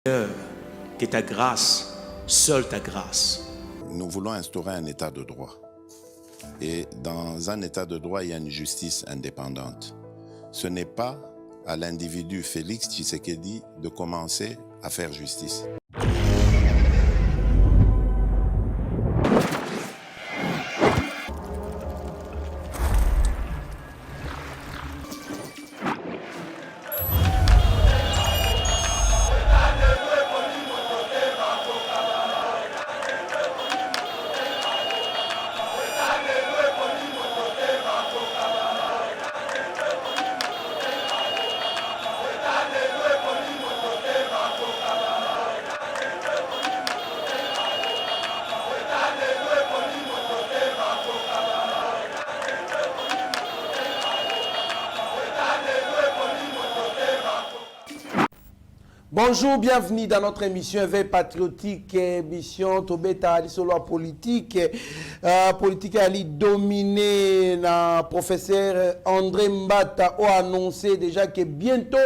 Que ta grâce, seule ta grâce. Nous voulons instaurer un état de droit. Et dans un état de droit, il y a une justice indépendante. Ce n'est pas à l'individu Félix Tshisekedi de commencer à faire justice. Bonjour, bienvenue dans notre émission Éveil patriotique, émission Tobeta sur la politique. Politique a dominé le professeur André Mbata a annoncé déjà que bientôt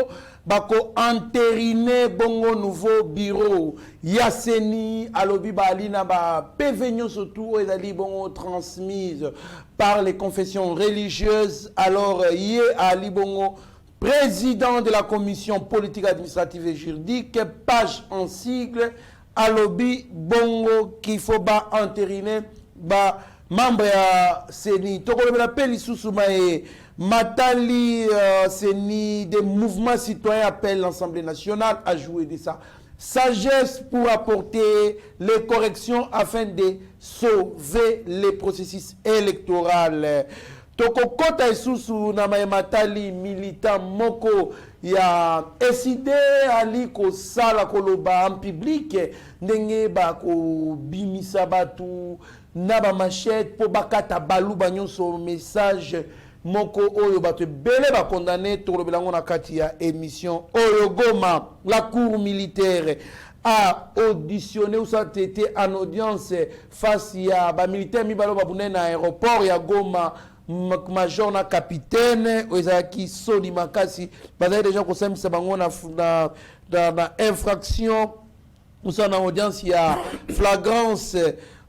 bako entériné bongo nouveau bureau Yasseni alobi bali na ba PV surtout ezali bongo transmise par les confessions religieuses. Alors yé ali bongo président de la commission politique administrative et juridique, page en sigle, alobi bongo qu'il faut ba entériner ba membre ya Seni. Toko le appel Soussoumae Matali Seni des mouvements citoyens appellent l'Assemblée nationale à jouer de sa sagesse pour apporter les corrections afin de sauver les processus électoraux. Toko kota isusu na matali militant moko ya décidé ali ko sala koloba en public ndenge ba ko bimisa batu na ba machette po bakata balu banyonso message moko oyo batu belé ba condamné to lobelango na kati ya émission oyo Goma. La cour militaire a auditionné ou ça a été en audience face à ba militaire mibalo babune na aéroport ya Goma. Major na capitaine Oezaki Soli Makasi bazali déjà kosamisa bango na infraction ou ça na audience ya flagrance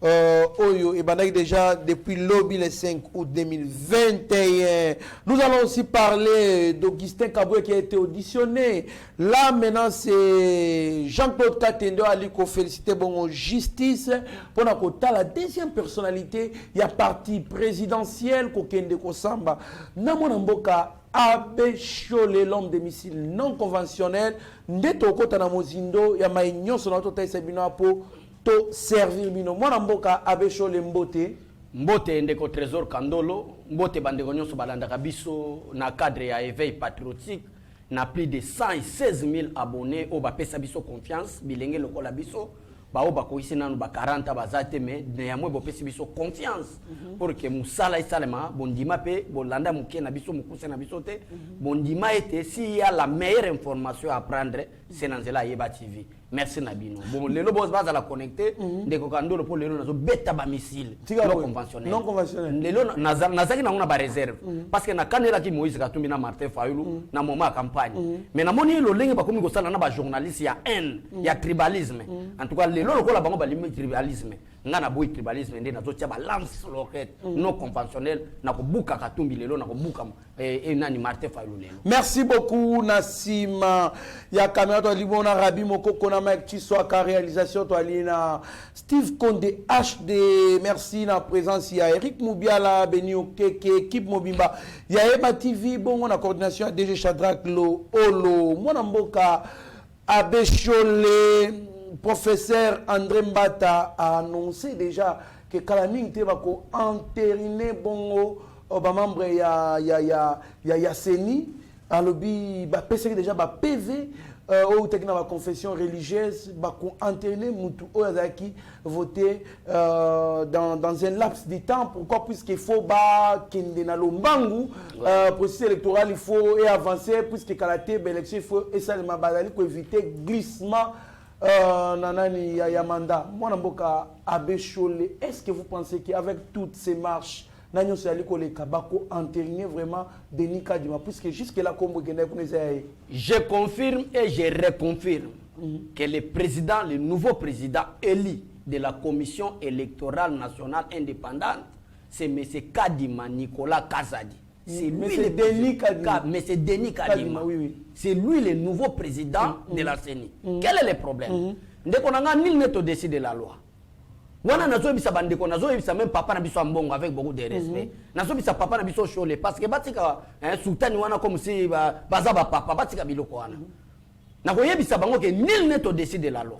Oyo et Banaki déjà depuis lobby le 5 août 2021. Nous allons aussi parler d'Augustin Kaboué qui a été auditionné. Là maintenant c'est Jean-Claude Katendo Aliko félicité bon justice pour la deuxième personnalité. Il y a parti présidentiel Kokende Kosamba. Namona Mboka Abe Chole, l'homme des missiles non conventionnels. Ndeto Kota na Mozindo ya maïnyo sonato taïsabino po to servir bino mwana mboka abesho le mbote ndeko trésor Kandolo mbote bandeko nyonso balandaka biso na cadre ya éveil patriotique na plus de 116 000 abonnés au bapesa biso confiance bilenge lokola biso bao bakoisi nanu ba 40 bazate mais néanmoins bopesi biso confiance pour que musala isalema bondima pe bolanda muke na biso mukuse na biso te bondima ete si y a la meilleure information à prendre c'est dans la Yeba TV. Merci Nabino. Bon, les lobos base à la connecter, des cocandolo pour les lots bêta ba missile non conventionnel. Non conventionnel. Les lots nazaki na ba réserve parce que na kanela ki Moïse Katumbi na Martin Fayulu na moment campagne. Mais na moni lo lenge ba komi ko sala na ba journaliste ya haine, ya tribalisme. En tout cas les lots ko la bango ba limite tribalisme. Ngana boy tribalisme ndé na zo tia ba lance roquette non conventionnel na ko buka Katumbi les lots na ko buka et nani Martin Fayulu les lots. Merci beaucoup Nassima. Ya caméra to libona Rabi Moko na Mike Chiswaka réalisation to alina Steve Konde HD. Merci na présence ya Eric Moubiala Benio Keke équipe Mobimba ya Eba TV bon na coordination ya DG Shadrack Lo Olo mwana mboka Abechole. Professeur André Mbata a annoncé déjà que Kalaning te va ko entériner bongo ba membre ya Seni alobi ba pese déjà ba PV au tekna ba confession religieuse ba ko entériner mutu oyazaki voter dans un laps de temps. Pourquoi? Puisqu'il faut ba kende na lombangu processus électoral il faut avancer puisque Kalate élection il faut essayer bazali ko éviter glissement nanani ya mandat. Mwana mboka Abechole, est-ce que vous pensez qu'avec toutes ces marches nanyo sali ko le kabako entériner vraiment Denis Kadima puisque jusque là comme je confirme et je reconfirme que le nouveau président élu de la Commission électorale nationale indépendante, c'est M. Kadima Nicolas Kazadi. C'est lui le Denis Kadima. Mais c'est Denis Kadima. C'est lui le nouveau président de la CENI. Quel est le problème? Dès qu'on a nul n'est au-dessus de la loi. Wana nazo bisa bandeko nazo bisa même papa na biso mbongo avec beaucoup de respect. Nazo bisa papa na biso chole parce que batika sultani wana comme si baza ba papa batika biloko wana. Na koyebisa bango ke nul n'est au-dessus de la loi.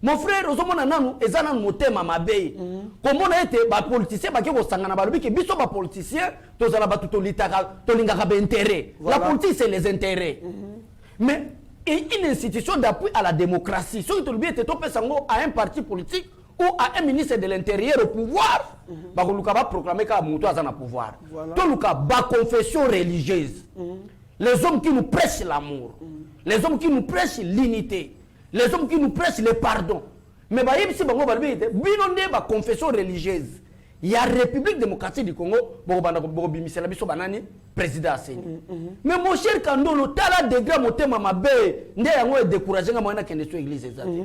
Mon frère ozomona nanu ezana motema mabe. Komona ete ba politicien ba ke ko sangana ba lobi ke biso ba politicien tozala ba tutolitaka tolingaka ba intérêt. La politique c'est les intérêts. Mais une institution d'appui à la démocratie, si tu le topé sango à un parti politique ou à un ministre de l'Intérieur au pouvoir, ba va proclamer ka muto azana pouvoir. To luka ba confession religieuse. Les hommes qui nous prêchent l'amour, les hommes qui nous prêchent l'unité, les hommes qui nous prêchent le pardon. Mais ba yebisi bango ba bité binonde ba confession religieuse. Il y a la République démocratique du Congo, bimisela biso banani président Seni. Mais mon cher Kandolo, tala degré motema mabe, nde yango e décourager nga mwana kende so église ezati.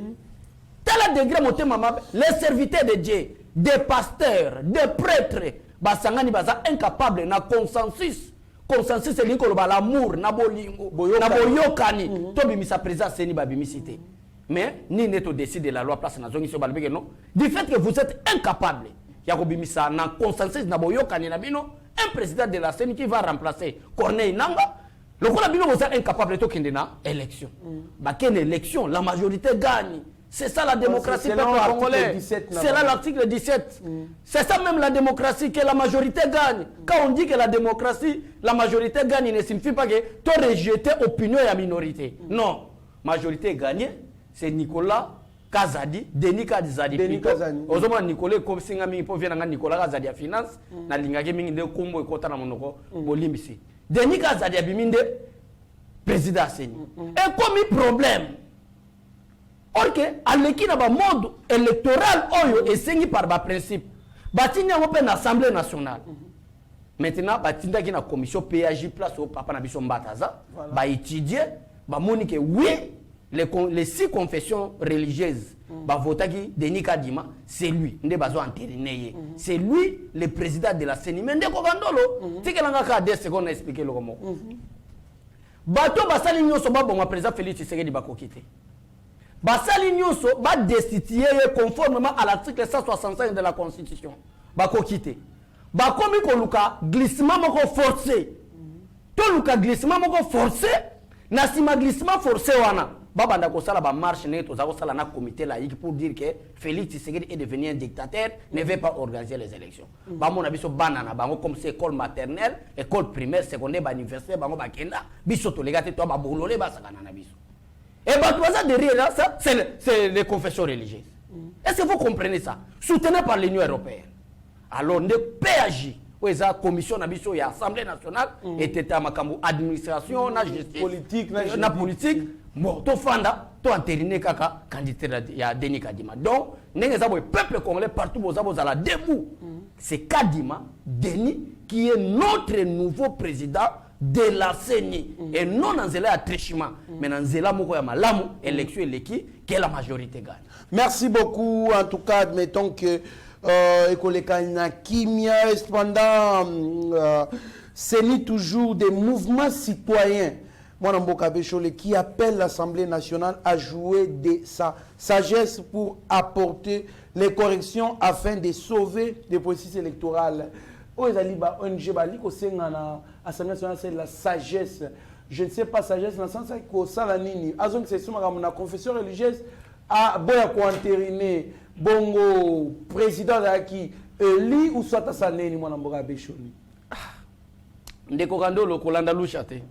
Tala degré motema mabe, les serviteurs de Dieu, des pasteurs, des prêtres, basangani baza incapable na consensus. Consensus c'est l'inko ba l'amour na bolingo, na boyokani, to bimisa président Seni ba bimisité. Mais ni neto décide de la loi place na zongi so balbeke non. Du fait que vous êtes incapable. Yakobimisa na consensus na boyokani na bino un président de la CENI qui va remplacer Corneille Nanga. Le quoi bino vous êtes incapable de kende na élection. Ba ken élection la majorité gagne. C'est ça la démocratie peuple congolais. C'est là l'article 17. C'est ça même la démocratie que la majorité gagne. Quand on dit que la démocratie, la majorité gagne, il ne signifie pas que tu rejeter l'opinion de la minorité. Non. Majorité gagnée, c'est Nicolas Kazadi, Denis Kazadi. Denis Kazadi. Ozoma Nicolas comme singa mingi po viena Nicolas Kazadi à finance na lingaki mingi de kombo ekota na monoko bolimbisi. Denis Kazadi abiminde président Seni. Et comme il problème. Or que à l'équipe na ba mode électoral oyo esengi par ba principe. Batinya ngo pe na Assemblée nationale. Maintenant batinda ki na commission PAJ place au papa na biso mbataza ba étudier ba monique oui les 6 confessions religieuses ba votaki Denis Kadima c'est lui nde bazo entériné c'est lui le président de la CENI mais ndeko bandolo tikelanga ka 2 secondes expliquer le comment bato basali nyoso ba bon président Félix Tshisekedi bakokité basali nyoso ba destituer conformément à l'article 165 de la constitution bakokité bakomi ko luka glissement moko forcé to luka glissement moko forcé na sima glissement forcé wana babanda ko sala ba marche ne to za ko sala na comité laïque pour dire que Félix Tshisekedi est devenu un dictateur, ne veut pas organiser les élections. Ba mona biso banana bango comme c'est école maternelle, école primaire, secondaire, ba université bango ba kenda biso to legate to ba bololé ba sakana na biso. Et ba toi ça derrière là ça c'est les confessions religieuses. Est-ce que vous comprenez ça? Soutenu par l'Union européenne. Alors ne PAJ la commission na biso ya Assemblée nationale était à makambo administration na justice politique na politique bon to fanda to entériné kaka candidat ya Denis Kadima. Donc ndenge za boy peuple congolais partout boza la debout. C'est Kadima Denis qui est notre nouveau président de la CENI et non dans zela trichement mais dans zela moko ya malamu élection eleki que la majorité gagne. Merci beaucoup en tout cas admettons que cependant, c'est toujours des mouvements citoyens qui appellent l'Assemblée nationale à jouer de sa sagesse pour apporter les corrections afin de sauver les processus électoraux. C'est la sagesse. Je ne sais pas sagesse dans le sens que ça la nini. C'est la confession religieuse à boya ko entériner bongo président qui li ou soit saneni mwana mboka beshoni ndeko kandolo kolanda lusha te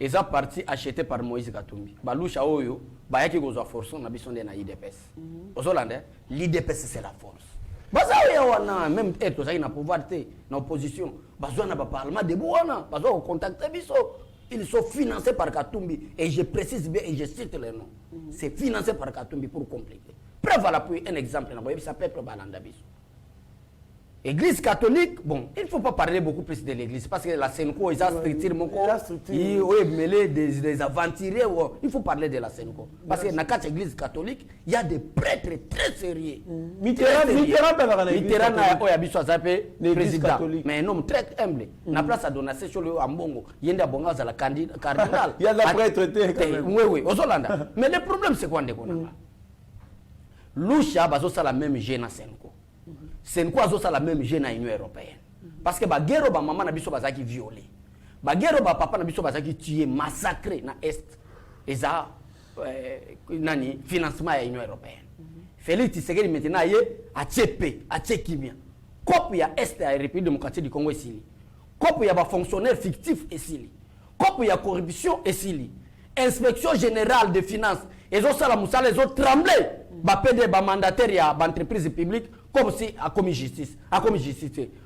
eza parti acheté par Moïse Katumbi ba lusha oyo ba yaki kozwa force na biso nde na IDPS ozolanda l'IDPS c'est la force baza oyo wana même eto ça na pouvoir te na opposition bazwa na ba parlement de wana bazwa contacter biso. Ils sont financés par Katumbi et je précise bien et je cite les noms. C'est financé par Katumbi pour compléter. Preuve à l'appui, un exemple, ça peuple Balandabiso. Église catholique, bon, il ne faut pas parler beaucoup plus de l'église parce que la Senko, ils ont structuré mon corps, ils ont mêlé des aventuriers. Il faut parler de la Senko. Parce que dans l'église catholique, il y a des prêtres très sérieux. Mitterrand a président, mais un homme très humble. La place à donner sur le Ambongo, il y a des la cardinal. Il y a des prêtres quand même. Oui, aux Hollanda. Mais le problème, c'est quoi? Lusha, c'est la même gêne à Senko. C'est quoi la même gêne à l'Union européenne. Parce que bagero ba maman na biso bazaki violé. Bagero ba papa na biso bazaki tué, massacré na est. Et ça nani financement à l'Union européenne. Félix Tshisekedi maintenant yé a tchepé, a tchekimia. Cop ya est à la République démocratique du Congo ici. Cop ya ba fonctionnaire fictif ici. Cop ya corruption ici. Inspection générale des finances. Et ça la moussa les autres tremblé. Ba PD ba mandataire ya ba entreprise publique comme si a commis justice,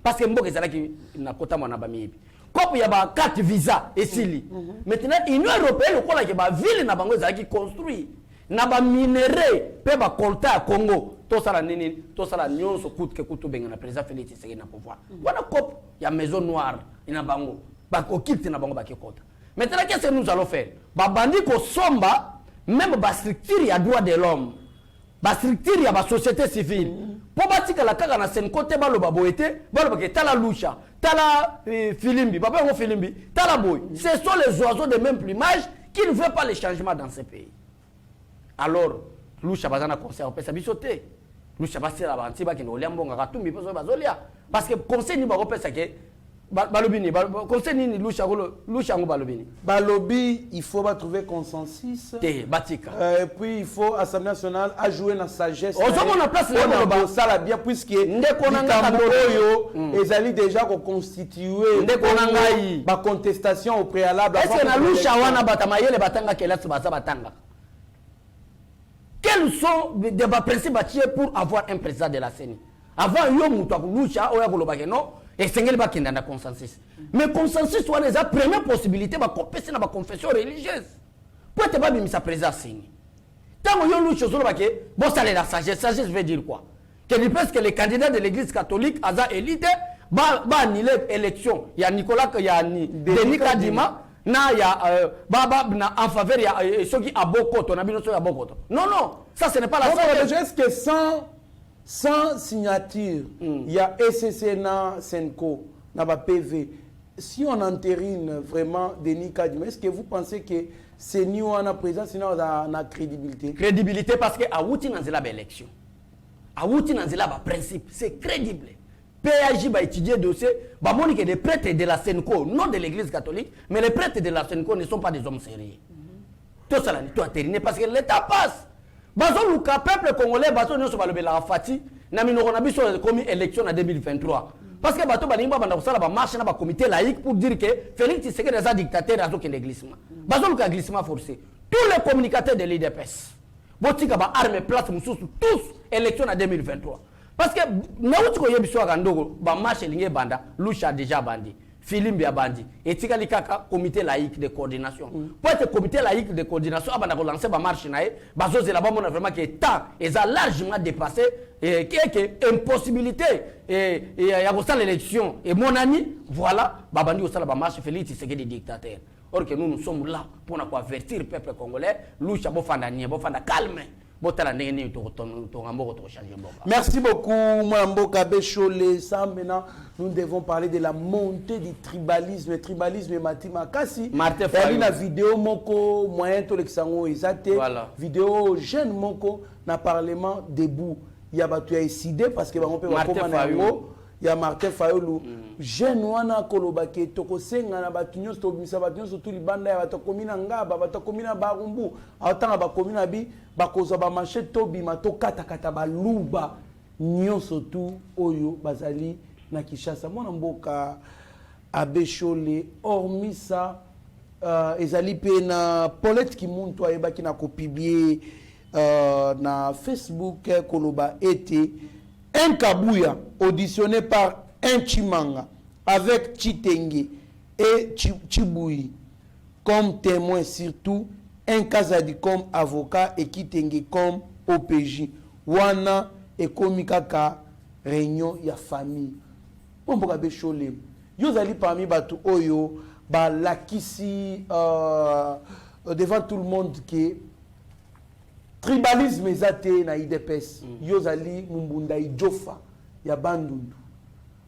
parce que mboka ezala ki na kota mwana ba miyebi kopo ya ba carte visa esili maintenant Union européenne ko la ke ba ville na bango ezala ki construit na ba minerai pe ba colta ya Congo to sala nini to sala nyonso kutu ke kutu benga na président Félix Tshisekedi na pouvoir wana kopo ya maison noire ina bango ba ko kiti na bango ba ke kota maintenant qu'est-ce que nous allons faire ba bandi ko somba même ba structure ya droit de l'homme ba structure ya ba société civile pour batika la kaka na sen côté baloba boete baloba ke tala lusha tala filimbi papa ngo filimbi tala boy ce sont les oiseaux de même plumage qui ne veulent pas les changements dans ce pays alors lusha bazana conseil opesa bisote lusha basela banti ba kino liambonga katumbi peso bazolia parce que conseil ni ba opesa ke balobini conseil ni lusha ngo balobini balobi il faut trouver consensus batika et puis il faut Assemblée nationale à jouer dans sagesse on a place là ça la bien puisque Ndeko ezali déjà constitué ba contestation au préalable est-ce que na lusha wana batamayele batanga kelasi baza batanga quels sont des principes pour avoir un président de la CENI avant yo mutu lusha oya kolobake non et c'est qu'il va qu'il y ait un consensus. Mais consensus soit la première possibilité de compéter dans la confession religieuse. Pourquoi tu n'as pas mis sa présence? Tant que nous choses bon ça la sagesse. Sagesse veut dire quoi? Que les candidats de l'église catholique à la élite va annuler l'élection. Il y a Nicolas, il y a Denis Kadima, il y a en faveur, il y a ceux qui ont beaucoup de non, ça ce n'est pas la sagesse. Est-ce que sans signature, il y a SCCNA, Senko, Naba PV. Si on entérine vraiment Denis Kadima, est-ce que vous pensez que c'est nous en présent, sinon on a crédibilité? Crédibilité parce que Aouti n'a pas d'élection. Aouti n'a pas principe. C'est crédible. PAJ va étudier le dossier. Va montrer que les prêtres de la Senko, non de l'église catholique, mais les prêtres de la Senko ne sont pas des hommes sérieux. Tout ça, tout entériné parce que l'État passe. Bazo luka peuple congolais bazo nyoso balobela fati na minoko na biso komi élection en 2023 parce que bato balimba banda kosala ba marche na ba comité laïque pour dire que Félix Tshisekedi est un dictateur azo ke glissement bazo luka glissement forcé tous les communicateurs de l'IDPS botika ba arme place mususu tous élection en 2023 parce que na uti ko yebiso ka ndoko ba marche linge banda lusha déjà bandi Filimbi a bandi et tikali kaka comité laïque de coordination pour être comité laïque de coordination abanda ko lancer ba marche nae bazo zela ba mona vraiment que temps ils a largement dépassé et que impossibilité et ya ko sala l'élection et mon ami voilà ba bandi ko sala ba marche Félix Tshisekedi dictateur or que nous sommes là pour avertir le peuple congolais lusha bo fanda calme. Merci beaucoup, Mwamboka Bécholé. Ça, maintenant, nous devons parler de la montée du tribalisme. Le tribalisme est Matima Kassi. Il y a une vidéo Moko, moyen to l'exango Ezate. Vidéo jeune Moko, na parlement debout. Il y a battu à décider parce que on peut voir il y a Martin Fayulu jeune wana kolobake toko senga na batunyo sto bimisa batunyo so tuli banda ya batakomina ngaba batakomina barumbu atanga bakomina bi bakoza ba machete to bima to kata baluba nyonso tu oyo bazali na Kinshasa mona mboka Abécholé hormis ça ezali pe na Paulette Kimuntu ayebaki na ko publier na Facebook koloba été un Kabouya auditionné par un Chimanga avec Chitenge et Chiboui comme témoin, surtout un Kazadi comme avocat et Kitenge comme OPJ. Wana et Komikaka réunion ya famille. on peut pas choler. Yo allez parmi batu oyo ba lakisi devant tout le monde que tribalisme ezate na IDPS. Yo allez mumbunda ijofa ya bandundu.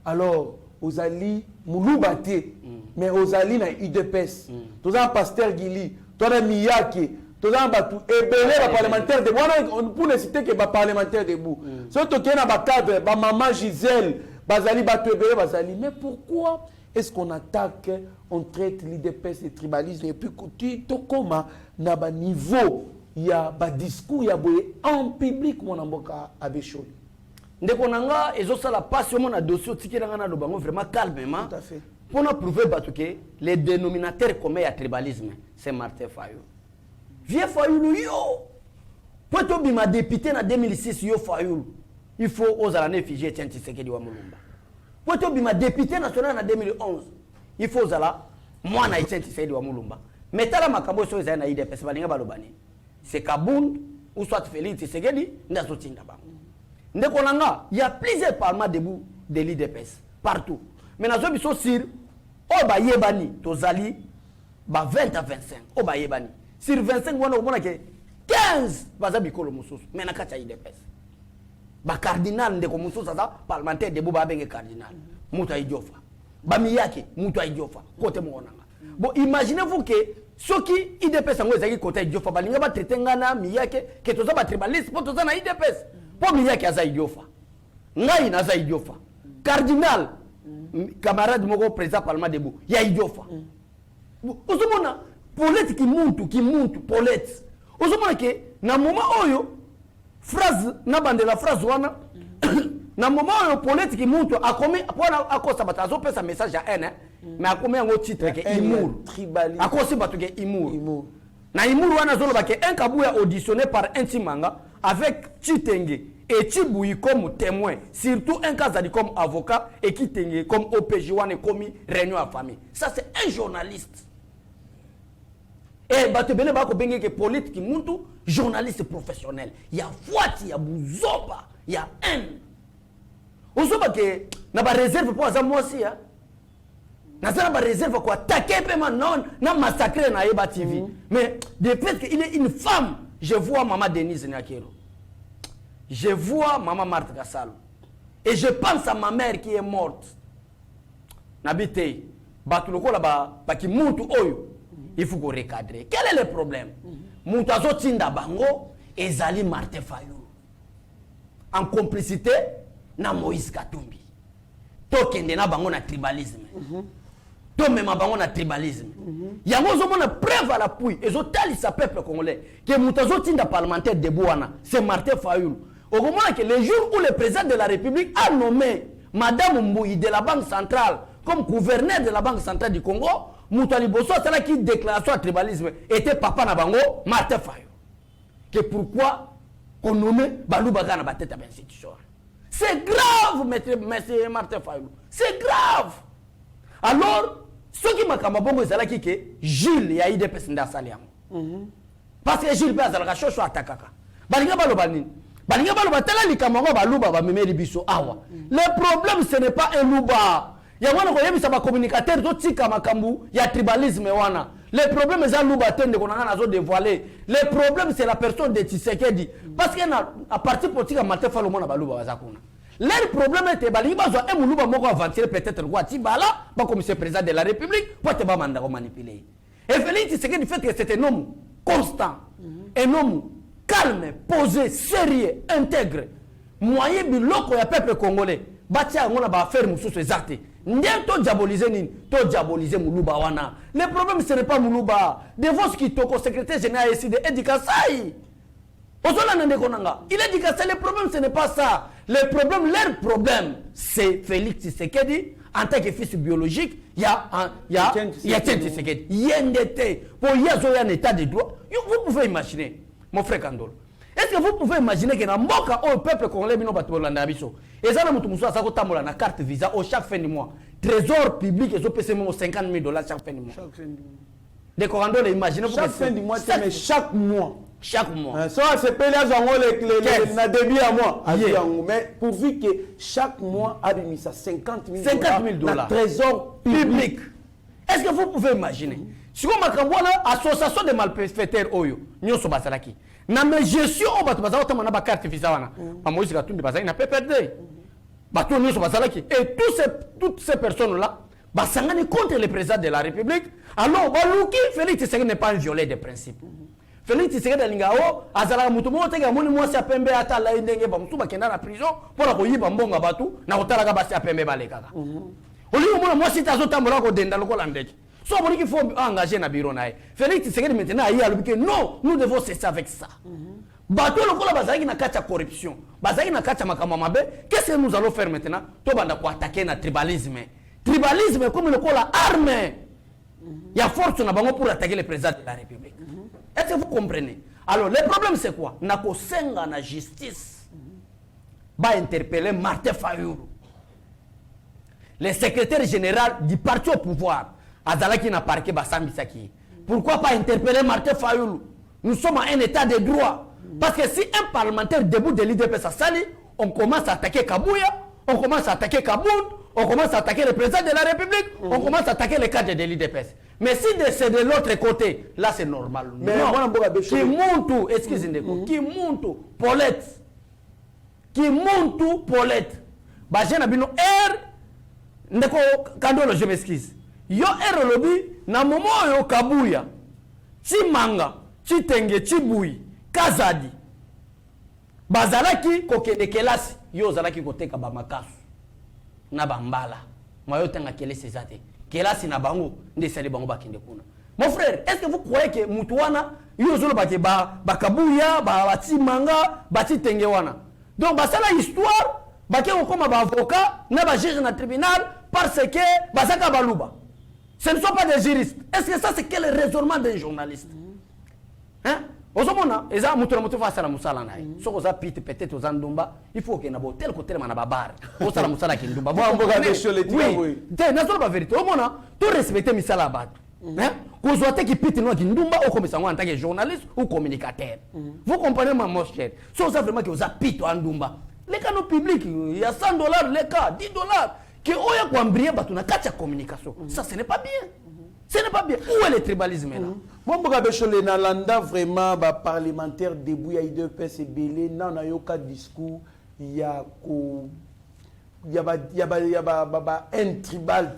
Alors ozali mulubate mais ozali na IDPS. Toza pasteur Gili, toza Miyake, toza batu ebele ba parlementaire de moi pour ne citer que ba parlementaire debout. Surtout qu'il y a ba cadre, ba maman Gisèle, bazali batu ebele bazali. Mais pourquoi est-ce qu'on attaque, on traite l'IDPS de tribalisme et puis tout comme na ba niveau il y a ba discours il y a en public mon amboka abecholi. Ndeko nanga ezosala passion mon dossier tikiranga na lobango vraiment calmement. Tout à fait. Pour nous prouver que les dénominateurs communs à tribalisme, c'est Martin Fayulu. Vieux Fayulu, yo! Pour que tu m'as député en 2006, yo Fayulu, il faut aux années figées Tiens Tshisekedi wa Mulumba. Pour que tu m'as député national en 2011, il faut aux moi na Tiens Tshisekedi wa Mulumba. Mais t'as la makambo sur les années IDPS, c'est Kabound ou soit Félix Tshisekedi, n'a soutien d'abord. Il y a plusieurs parlements debout de l'IDPS, partout. Mais nous sommes sur Oba Yebani, Tozali, 20 à 25. Oba Yebani. Sur 25, on a 15 Bazabikolo Moussous. Mais on a 4 IDPS. Ba cardinal de Moussous, parlementaire de Bouba Benge cardinal. Mouta Idiofa. Bamiyake, Mouta Idiofa. Côté Monanga. Bon, imaginez-vous que ceux qui IDPS ont été côté Idiofa, Balinga va traiter Ngana, Miyake, que tous les tribalistes, pour tous les IDPS. Pour Miyake, Aza Idiofa. Ngai Naza Idiofa. Cardinal. Camarade moko président parlement debout il y a idiofa ozomona polette qui monte polette ozomona que na moment oyo phrase na bande la phrase wana na moment oyo polette qui monte a commis pona akosa batazo pesa message à haine mais a commis un titre que Imour tribalisme akosi batu que Imour na Imour wana zolo que un kabouya auditionné par un Timanga avec Chitenge et Chiboui comme témoin, surtout un cas comme avocat et qui tenait comme OPJ ou comme réunion à famille. Ça c'est un journaliste. Et Batebele Bako Bengue que politique qui monte journaliste professionnel. Il y a Fouati, il y a Bouzoba, il y a haine. Ozoba que n'a pas réserve pour ça moi aussi hein. N'a pas réserve pour attaquer paiement non, n'a massacré na Eba TV. Mais de fait qu'il est une femme, je vois maman Denise Nyakero. Je vois maman Marthe Kassalo. Et je pense à ma mère qui est morte. Nabite, batuloko là-bas, parce qu'il monte oyo. Il faut qu'on recadre. Quel est le problème? Moutazo Tinda Bango et Zali Marthe Fayulu. En complicité, na Moïse Katumbi. Tokende na bango na tribalisme. Tome ma bango na tribalisme. Yango zo mona preuve à l'appui. Et zo talisa peuple congolais. Que Moutazo Tinda parlementaire de Bouana, c'est Marthe Fayulu. Au moment que le jour où le président de la République a nommé Madame Mbouyi de la Banque centrale comme gouverneur de la Banque centrale du Congo, Moutali Bosso, c'est là qui déclaration à tribalisme, était papa Nabango, Martin Fayulu. Que pourquoi qu'on nomme Balou Baga na tête à l'institution? C'est grave, monsieur Martin Fayulu. C'est grave. Alors, ce qui m'a kamabongo, c'est là qui que Gilles y a eu des personnes dans sa parce que Gilles Béazal a choisi à Takaka. Balinga Balobanine. Le problème, ce n'est pas un louba. Il y a un communicateur qui a tribalisme. Le problème, c'est un louba qu'on a dévoilé. Le problème, c'est la personne de Tshisekedi. Parce qu'à partir politique, il y a un louba. Le problème est que un louba aventuré peut-être comme c'est président de la République pour te manipuler. Et Félix Tshisekedi fait que c'est un homme constant, un homme calme, posé, sérieux, intègre. Moyen biloko ya peuple congolais. Batia ngona ba faire mususu exact. Ndien to diaboliser nini? To diaboliser Muluba wana. Le problème ce n'est pas Muluba. De vos qui toko secrétaire général ici de Edikasai. Ozola nande konanga. Il est dit que le problème ce n'est pas ça. Le problème, leur problème, c'est Félix Tshisekedi en tant que fils biologique. Il y a Tshisekedi. Yendete. Pour y a un état de droit. Vous pouvez imaginer. Mon frère Kandolo. Est-ce que vous pouvez imaginer que dans le peuple congolais, et ça, na carte visa au chaque fin du mois. Trésor public, ils ont payé $50 000 chaque fin du mois. De Kandolo, imaginez-vous. Chaque fin du mois, mais chaque mois. chaque mois. Ça, c'est payé les débit à moi. Yeah. Mais pourvu que chaque mois, a mis ça 50 000 $50,000. Dans le trésor public. Est-ce que vous pouvez imaginer? Si vous avez l'association des malfaiteurs, nous sommes basalaki. Na me gestion au bateau bazao tamana ba carte visa wana. Pa Moïse Katumbi bazai na PPRD. Bateau nous sommes basalaki. Et toutes ces personnes-là, basangani contre le président de la République. Alors, baluki Félix Tshisekedi n'est pas un violet de principe. Félix Tshisekedi alingao azala mutu mo tega moni mwasi apembe ata la ndenge ba mutu bakenda na prison pour la koyiba mbonga batu na kotala ka basi apembe balekaka. Oli mona mwasi tazo tambola ko denda lokola ndeki. So on dit qu'il faut engager na bureau nae. Félix Tshisekedi maintenant a dit que non, nous devons cesser avec ça. Bateau lokola bazaki na kacha corruption. Bazaki na kacha makama mabe. Qu'est-ce que nous allons faire maintenant? To banda ko attaquer na tribalisme. Tribalisme comme lokola arme. Il y a force na bango pour attaquer le président de la République. Est-ce que vous comprenez? Alors, le problème c'est quoi? Nako senga na justice. Ba interpeller Martin Fayulu, le secrétaire général du parti au pouvoir. Azalaki na parquet Basambisaki. Pourquoi pas interpeller Martin Fayulu? Nous sommes à un état de droit. Parce que si un parlementaire debout de l'IDPS à Sali, on commence à attaquer Kabouya, on commence à attaquer Kabound, on commence à attaquer le président de la République, on commence à attaquer les cadres de l'IDPS. Mais si c'est de l'autre côté, là c'est normal. Mais non. Qui monte, excusez-moi, qui monte, Paulette. Qui monte, Paulette. Bah j'ai un ndeko kandolo, je m'excuse. Yo lobby na momo yo Kabuya, Chimanga, Chitenge, Chibui, Kazadi. Bazalaki kokende kelasi, yo zalaki koteka ba makasu. Na bambala. Moi yo tanga kelesi zate. Kelasi na bango ndesali bango bakende kuna. Mon frère, est-ce que vous croyez que mutuana yo zolo bake ba Kabuya, ba Chimanga, ba Chitenge wana. Donc basala histoire, bake comme ba avocat, na ba juge na tribunal parce que basaka baluba. Ce ne sont pas des juristes. Est-ce que ça c'est quel raisonnement d'un journaliste? Hein? Ozomona, eza mutura mutu fa sala musala nae. Soko za pite peut-être aux andumba, il faut que na bo tel côté na babar. O sala musala ki ndumba. Moi mboka de choleti oui. Te na solo ba vérité. Omona, tout respecter misala bat. Hein? Ko zoate ki pite no ki ndumba o komisa en tant que journaliste ou communicateur. Vous comprenez ma mon cher? So ça vraiment que oza pite andumba. Les canaux publics, il y a $100 les cas, $10. Que oya kwa mbrie batu na kacha communication. Ça ce n'est pas bien. Ce n'est pas bien. Où est le tribalisme là? Moi, je suis vraiment parlementaire debout, il y a deux PS belé, non, il y a un discours, il y a un tribal,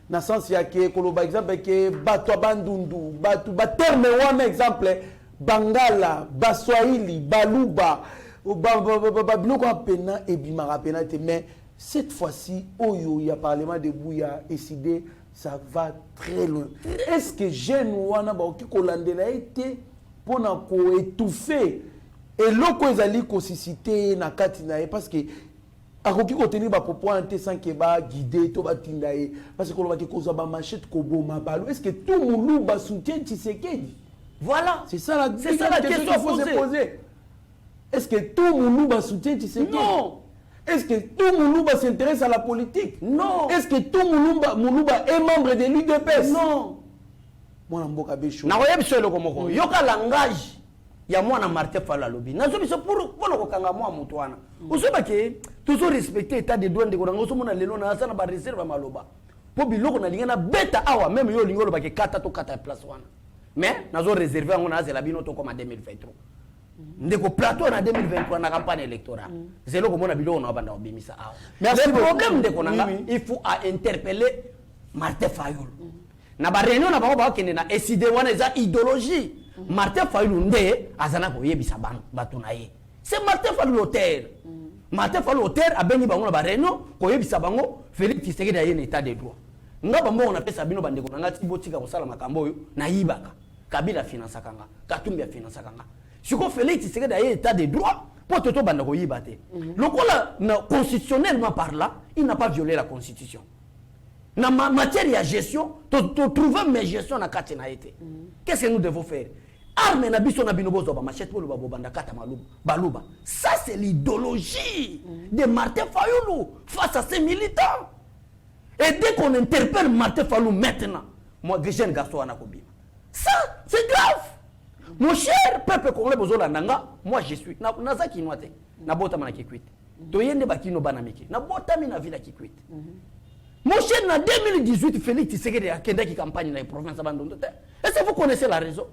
dans le sens il y a par exemple que Bato Bandundu, Bato terme un exemple, Bangala, Baswahili, Baluba, Babiloko Pena et Bimara Pena, mais cette fois-ci, il y a parlement debout, il y a décidé. Ça va très loin. Est-ce que jeune wana ba ki kolandela été pour na ko étouffer et loko ezali ko susciter na kati na parce que akoki ko tenir ba propos ante sans que ba guider to ba tindaye parce que ko ba ki ko za ba machette ko boma balo. Est-ce que tout moulou ba soutient Tshisekedi? Voilà, c'est ça la question qu'il faut se poser. Est-ce que tout moulou ba soutient Tshisekedi? Non. Est-ce que tout Moulouba s'intéresse à la politique? Non. Est-ce que tout Moulouba est membre de l'UDPS? Non. Moi, je suis un peu na koyebi so eloko moko yoka langage ya mwana Martin Fayulu alobi nazo biso pour lokanga mwa mutu wana osoba ke toujours respecter état de droit ndeko nango somona lelo na asana ba réserve maloba po biloko na lingana beta awa même yo lingolo ba ke kata to kata place wana mais nazo réserver ngo na azela bino to comme en 2023 ndeko plateau na 2023 na campagne électorale zelo komona biloko na banda obimisa awa. Le problème ndeko nanga il faut à interpeller Martin Fayulu. Na ba réunion na bango ba kende na SID wana eza idéologie. Martin Fayulu nde azana ko yebisa batu na ye. C'est Martin Fayulu auteur. Martin Fayulu auteur abengi bango na ba réunion ko yebisa bango Félix Tshisekedi a un état de droit. Ngaba mbongo na pesa bino bandeko nanga tibotika ko sala makambo yo na yibaka. Kabila finance kanga, Katumbi finance kanga. Siko Félix Tshisekedi a un état de droit pour toto bandeko yibate. Lokola na constitutionnellement parlant, il n'a pas violé la constitution. Dans ma matière de gestion, tu trouves mes gestions na kati na été. Qu'est-ce que nous devons faire? Arme na biso na bino bozo ba machette pour le banda kata baluba. Ça c'est l'idéologie de Martin Fayulu face à ses militants. Et dès qu'on interpelle Martin Fayulu maintenant, moi jeune garçon ana kobima. Ça c'est grave. Mon cher peuple congolais bozola nanga, moi je suis na za kinois te. Na bota mana kikwit. To yende bakino banamiki. Na bota mi na villa kikwit. Mon cher na 2018 Félix Tshisekedi a kendaki campagne na province Bandundu te. Est-ce que vous connaissez la raison?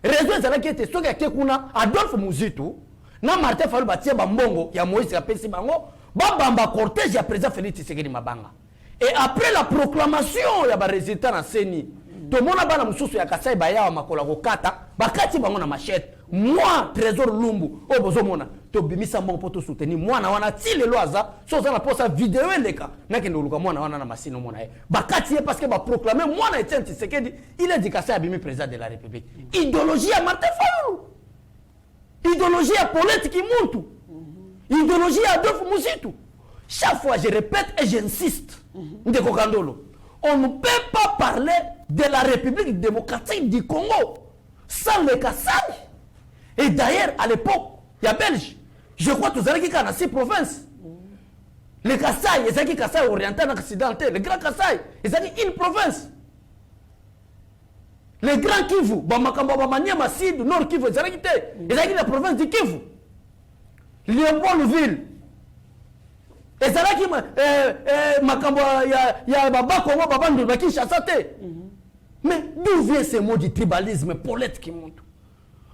Raison c'est là qui était soki akekuna Adolphe Muzitu na Martin Fayulu batie bambongo ya Moïse Kapesi bango babamba cortège ya président Félix Tshisekedi mabanga. Et après la proclamation ya ba résultat na Seni, to mona bana mususu ya Kasai baya makola kokata, bakati bango na machette. Moi Trésor Lumbu o bozo mona to bimisa mbongo poto soutenir mwana wana ti lelo aza so za na posa vidéo eleka na kendo luka mwana wana na masino mona e bakati e parce que ba proclamer mwana Etienne Tshisekedi il est dit Kasai abimi président de la République. Idéologie à Martin Fayulu. Idéologie à Paulette Kimuntu. Idéologie à Adolphe Muzitu. Chaque fois je répète et j'insiste. Ndeko Kandolo, on ne peut pas parler de la République démocratique du Congo sans le Kassai. Et d'ailleurs, à l'époque, il y a Belge. Je crois que vous avez 6 provinces. Le Kassai, il y a Kassai oriental et occidental. Le Grand Kassai, il y a une province. Le Grand Kivu, Bamakambo, Sid, Nord Kivu, il y a la province du Kivu. Léopoldville. Et ça là qui Makambo, il y a Baba Kongo, Baba Ndouba qui chasse. Mais d'où vient ce mot du tribalisme, Paulette qui monte?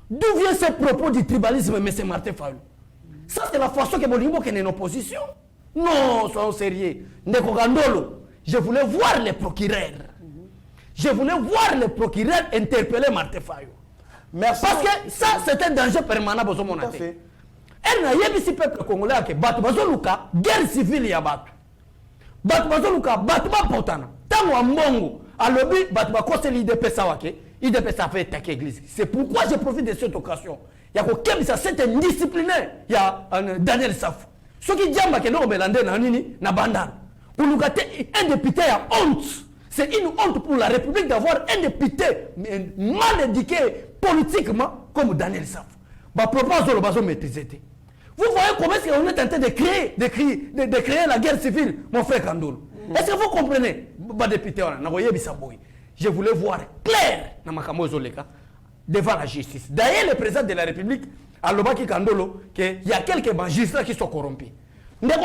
D'où vient ce propos du tribalisme, M. Martin Fayulu? Ça, c'est la façon que Bolimbo est en opposition. Non, soyons sérieux. Ndeko Kandolo, je voulais voir les procureurs. Je voulais voir les procureurs interpeller Martin Fayulu. Merci. Parce que ça, c'est un danger permanent pour mon athée. Et il y a un peuple congolais qui bat Bazoluka, guerre civile ya batu. Bat Bazoluka, bat Bapotana. Tango Ambongo, à l'objet, bat Bakose l'IDP Sawake. IDP ça fait attaquer l'église. C'est pourquoi je profite de cette occasion. Il y a quelqu'un ça c'est un disciplinaire. Il y a Daniel Safou. Ce qui dit que nous Belande na nini na bandar. Pour nous gâter un député a honte. C'est une honte pour la République d'avoir un député mal éduqué politiquement comme Daniel Safou. Bah propose le bazo maîtriser. Vous voyez comment est-ce qu'on est en train de créer la guerre civile, mon frère Kandolo. Est-ce que vous comprenez? Bah député on a envoyé Bisaboui. Je voulais voir clair devant la justice. D'ailleurs, le président de la République, à Lobaki Kandolo, qu'il y a quelques magistrats qui sont corrompus. Nous avons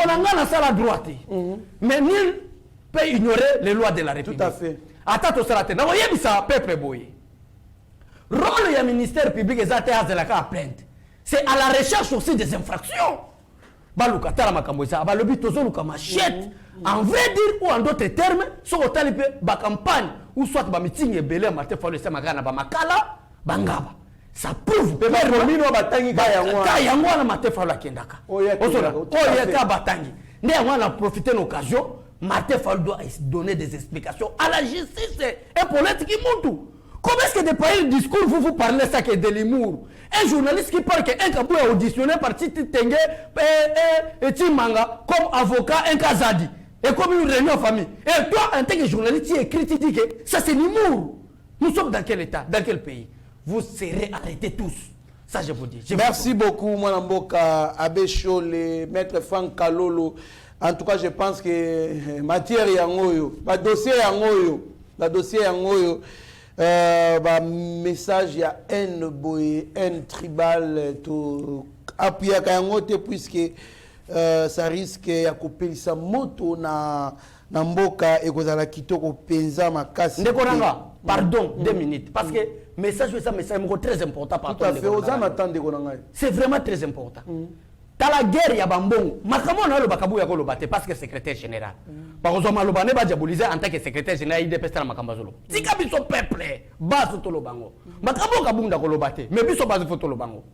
la droite. Mais nul peut ignorer les lois de la République. Tout à fait. Attends, nous avons ça peuple boy. Rôle du ministère public est à plainte. C'est à la recherche aussi des infractions. Baluka tala makamboisa, balobi tozo luka machette. En vrai dire ou en d'autres termes, sur le talibé, ba campagne ou soit ba meeting et belé Martin Fayulu se magana ba makala bangaba. Ça prouve que Romino batangi kaya ngwana Martin Fayulu akendaka. Oya ka batangi. Né on a profité de l'occasion, Martin Fayulu doit donner des explications à la justice et politique qui monte. Comment est-ce que de pareils discours vous parlez ça que de l'humour? Un journaliste qui parle qu'un kabou est auditionné par Titi Tengue et Timanga comme avocat, un Kazadi. Et comme une réunion en famille. Et toi, en tant que journaliste, tu écris, tu dis que ça c'est l'humour. Nous sommes dans quel état? Dans quel pays? Vous serez arrêtés tous. Ça, je vous dis. Merci beaucoup, Mwanamboka, Abécho, le maître Franck Kalolo. En tout cas, je pense que matière yangoyo, le dossier yangoyo, le dossier yangoyo, message il y a un boy, un tribal, tout appuyer yangote puisque ça risque ya kopelisa moto na mboka et kozala kitoko penza makasi. Ndekonanga, pardon, 2 minutes parce que message ça message très important par tout à fait. Aux attendez konanga. C'est vraiment très important. Dans la guerre ya bambongo, makamo na lo bakabu ya ko lo baté parce que secrétaire général. Par exemple lo bané ba diaboliser en tant que secrétaire général IDP na makamba zolo. Tika biso peuple, baso to lo bango. Makamo kabunda ko lo baté, mais biso baso foto lo bango.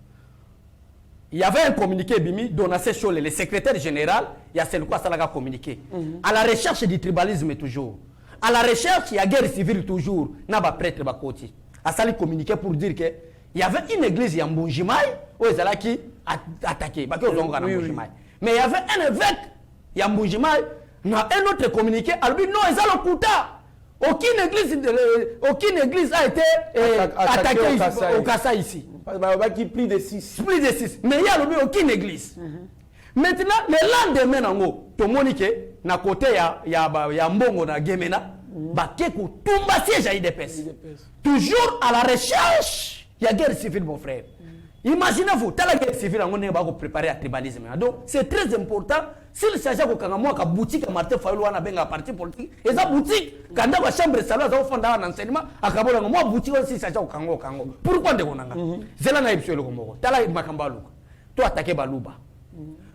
Il y avait un communiqué Bimi dont a ces choses le secrétaire général, il y a celle quoi ça l'a communiqué. À la recherche du tribalisme toujours. À la recherche il y a guerre civile toujours. N'a pas prêtre ba koti. A ça lui communiqué pour dire que il y avait une église à Mbujimai où ils allaient qui attaquer. Mais il y avait un évêque à Mbujimai, un autre communiqué, alors non ils allaient Kouta. Aucune église a été attaquée au Kassai ici. Plus de 6. Plus de 6. Mais il n'y a aucune église. Maintenant, le lendemain, tout le monde na côté ya Mbongo na Gemena, bakeku tumba siège à IDPS. Toujours à la recherche Il y a guerre civile, mon frère. Imaginez-vous, tu as la guerre civile, on va préparer à tribalisme. Donc, c'est très important. S'il s'agit de boutique, Martin Fayou, on a un parti politique, et ça boutique, quand on a chambre de salon, on a fondé un enseignement, à Kabola, moi, boutique aussi, ça s'agit de Kango. Pourquoi de Gonanga? C'est là que le Congo. Tu as la Makambalou. Toi, attaqué Balouba.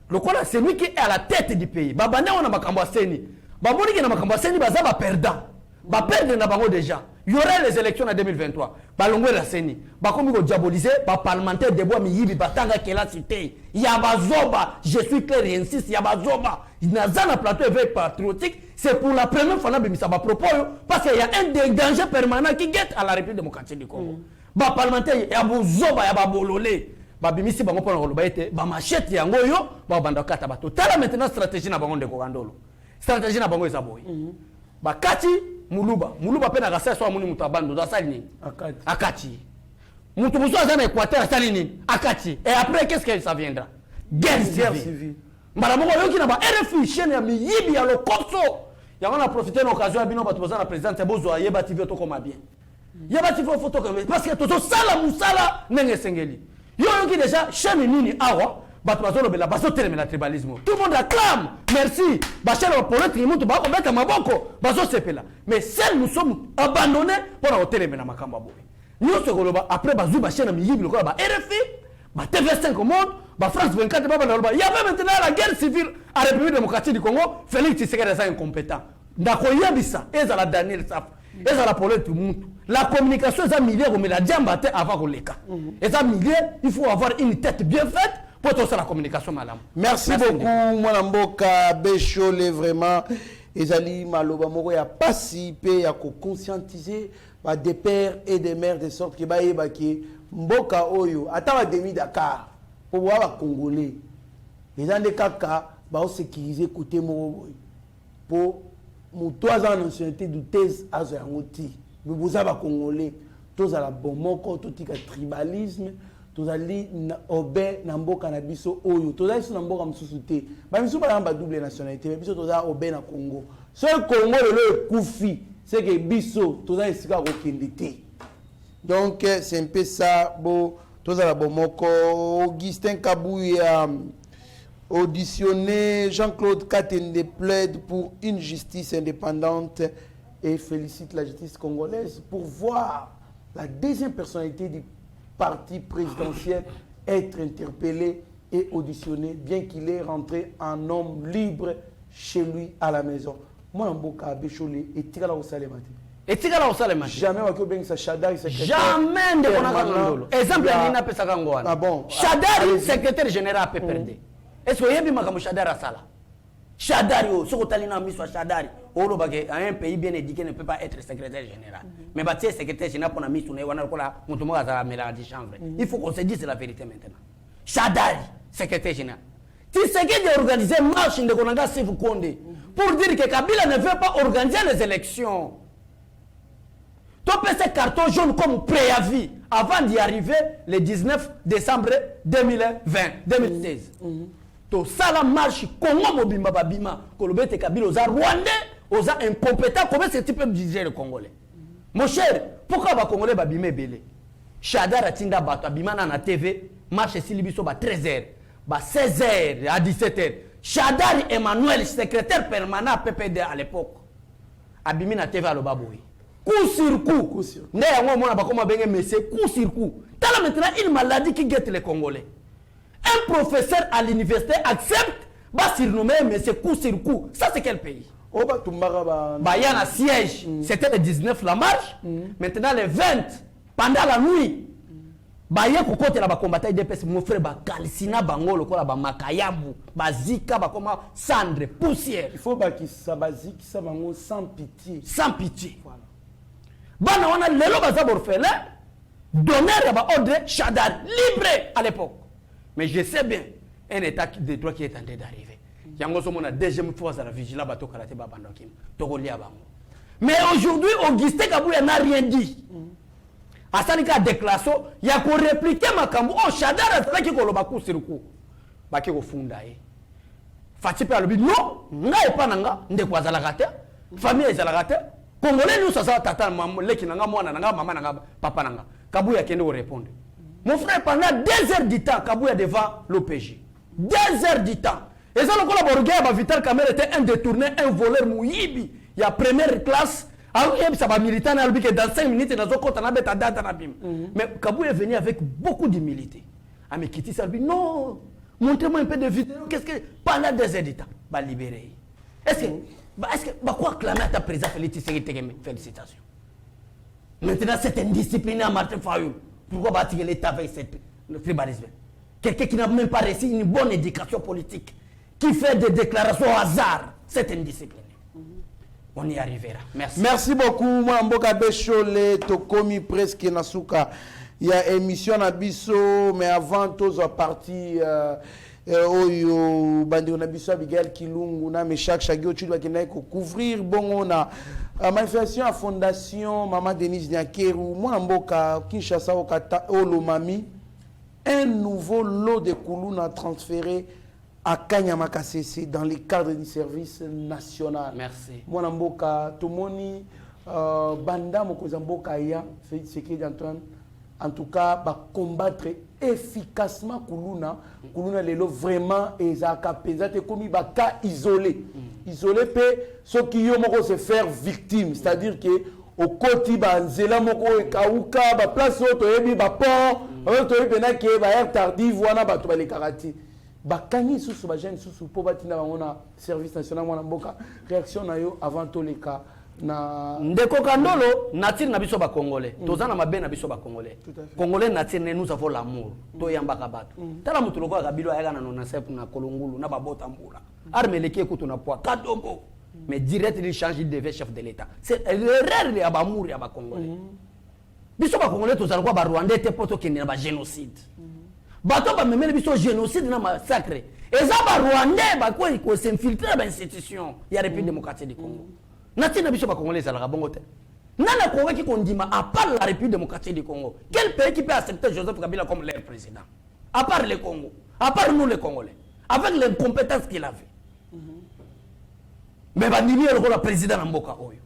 Le Kola, c'est lui qui est à la tête du pays. Babane, on a Makamba Seni. Baboni qui a Makamba Seni, Bazaba perdant. Ba perdre na bango déjà. Il y aurait les élections en 2023. Balongwe la Seni. Ba comme ko diaboliser, ba parlementaire de bois mi yibi batanga kela cité. Ya bazoba, je suis clair et insiste, ya bazoba. Nazana plateau éveil patriotique, c'est pour la première fois na bimisa ba propos parce qu'il y a un danger permanent qui guette à la République démocratique du Congo. Ba parlementaire ya bazoba ya ba bololé. Ba bimisi bango pona koloba ete ba machette yango yo ba banda kata bato. Tala maintenant stratégie na bango de Kogandolo. Stratégie na bango ezaboyi. Ba kati Muluba pe na rasa so amuni mutu abando za salini akati mutu muso azana Équateur salini akati et après qu'est-ce que ça viendra guerre civile mbala moko yoki na ba RFI chaîne ya miyibi ya lokopso ya on a profité de l'occasion bino batu bazana présidente bozo yeba TV to koma bien yeba TV photo parce que toto sala musala nenge sengeli yoki déjà chaîne nini awa batu bazolo bela baso telemela tribalisme tout le monde acclame merci bachela politique mutu ba ko beta maboko baso sepela mais celles nous sommes abandonnés pour la telemela makamba boy nous se koloba après bazu bachela miyibi lokola ba RFI ba TV5 au monde ba France 24 ba ba il y avait maintenant la guerre civile à la République démocratique du Congo. Félix Tshisekedi est incompétent ndakoyebisa ezala Daniel Saf ezala politique mutu la communication est un millier comme la diambate avant koleka ezala millier il faut avoir une tête bien faite pour tout ça la communication madame. Merci beaucoup mwana mboka Béchole vraiment ezali maloba moko ya participer ya ko conscientiser ba des pères et des mères de sorte que ba yeba ki mboka oyo ata ba demi Dakar pour voir ba congolais ezande kaka ba sécuriser côté moko pour mu 3 ans d'ancienneté du thèse azo yangoti bubuza ba congolais tous à la bomoko tout tika tribalisme tozali obe na mboka na biso oyo tozali so na mboka msusu te ba misu ba ba double nationalité mais biso tozali obe na Congo seul Congo le kufi c'est que biso tozali sika ko kindité donc c'est un peu ça bo tozala bomoko Augustin Kabouya auditionné Jean-Claude Katende plaide pour une justice indépendante et félicite la justice congolaise pour voir la deuxième personnalité du parti présidentiel être interpellé et auditionné, bien qu'il est rentré en homme libre chez lui à la maison. Moi, Mboka Béchole et Tigala au Salemati. Et Tigala au Salemati. Jamais on a sa Chadari secrétaire. Jamais de Konakandolo. Exemple, il n'a pas ça Kangoan. Ah bon. Chadari secrétaire général à PPRD. Est-ce que vous avez Chadari à Sala? Chadari, ce que tu as mis sur Chadari, un pays bien éduqué ne peut pas être secrétaire général. Mais si le secrétaire général pour la mise sur il faut qu'on se dise la vérité maintenant. Chadari, secrétaire général. Tu sais qu'il a organisé une marche de Konanga Sefu Konde pour dire que Kabila ne veut pas organiser les élections. Tu peux ce carton jaune comme préavis avant d'y arriver le 19 décembre 2016. To sala marche Congo mobimba babima kolobete Kabila oza rwandais oza incompétent comment ce type de diriger le Congolais. Mon cher, pourquoi ba Congolais babime belé Chadar atinda bato abima na TV marche silibiso ba 13h ba 16h à 17h Chadar Emmanuel secrétaire permanent PPD à l'époque abimi na TV aloba boy coup sur coup né yango mona ba koma benge monsieur coup sur coup tala maintenant une maladie qui guette les Congolais. Un professeur à l'université accepte de surnommer mais c'est coup sur coup. Ça c'est quel pays? Il y a un siège. C'était le 19 la marche. Maintenant le 20 pendant la nuit. Il y a un combattant de mon frère Kalsina Bangolo ko la Makayabu, Bazika bakoma cendre, poussière. Il faut que ça basique ça bango sans pitié. Sans pitié. Voilà. Bana wana lelo bazabor fele donner ba ordre Chadar libre à l'époque. Mais je sais bien un état de droit qui est en train d'arriver. Yango somo na deuxième fois à la vigilance bato karaté ba bandokim. Togolia bango. Mais aujourd'hui Augustin Kabouya n'a rien dit. Asanika déclaration, il y a pour répliquer makambo oh Chadar atala ki koloba ku siruku. Ba ki ko funda e. Fatipe alobi non, nga epa nanga ndeko azalaka te. Famille ezalaka te. Congolais nous ça tata maman leki nanga mwana nanga mama nanga papa nanga. Kabouya kende au répondre. Mon frère, pendant 2 heures du temps, Kabouya devant l'OPJ. 2 heures du temps. Et ça, le Borgé, Vital Kamel était un détourné, un voleur mouyibi. Il y a première classe. Alors, ça va militant, dans 5 minutes, dans un compte, on a mis ta date à l'abîme. Mais Kabouya est venu avec beaucoup d'humilité. Ah, mais Kitty Salbi, non, montrez-moi un peu de vidéo. Qu'est-ce que. Pendant 2 heures du temps, va libérer. Est-ce que. Quoi clamer à ta présidente Félix Tshisekedi? Félicitations. Maintenant, c'est indiscipliné à Martin Fayoul. Pourquoi bâtir l'État avec le tribalisme? Quelqu'un qui n'a même pas reçu une bonne éducation politique, qui fait des déclarations au hasard, c'est indiscipliné. On y arrivera. Merci. Merci beaucoup. Moi, Mboka Bechole, Tokomi presque Nasuka. Il y a émission à Bisso, mais avant, tous à partir. Oyo bandi on a biso Abigail Kilungu na Meshak Shagio tu dois couvrir bon on a manifestation à fondation Maman Denise Nyakeru moi mboka Kinshasa okata Olomami un nouveau lot de Kuluna transféré à Kanyama Kasese dans le cadre du service national. Merci. Moi mboka Tomoni banda mokoza mboka ya Félix Tshisekedi Antoine en tout cas va combattre efficacement Kuluna lelo vraiment ezakapenzate comme ba cas isolé isolé pe ceux qui yo moko se faire victime, c'est-à-dire que au côté ba nzela moko ekauka ba place auto yebi ba port auto yebi na ke ba air tardive wana ba to ba le karati ba kangi susu ba jeune susu po batina ba service national mwana mboka réaction na yo avant tous les cas na ndeko kandolo nature na biso ba congolais tozana mabe na biso ba congolais congolais nature nous avons l'amour to yambaka bato tala mutu lokwa kabilo ayaka na 97 na kolongulu na babota mbula arme leki ekutu na poids kadogo mais direct il change il devait chef de l'état c'est l'erreur ya ba amour ya ba congolais biso ba congolais tozala kwa ba rwandais te poto kende na ba génocide bato ba memele biso génocide na massacre eza ba rwandais ba ko s'infiltrer ba institution ya République démocratique du Congo. Nati na biso ba congolais à la bongote. Nana Congo qui condima à part la République démocratique du Congo. Quel pays qui peut accepter Joseph Kabila comme leur président? À part le Congo, à part nous les Congolais, avec les compétences qu'il avait. Mais bandimi le président Mboka Oyo.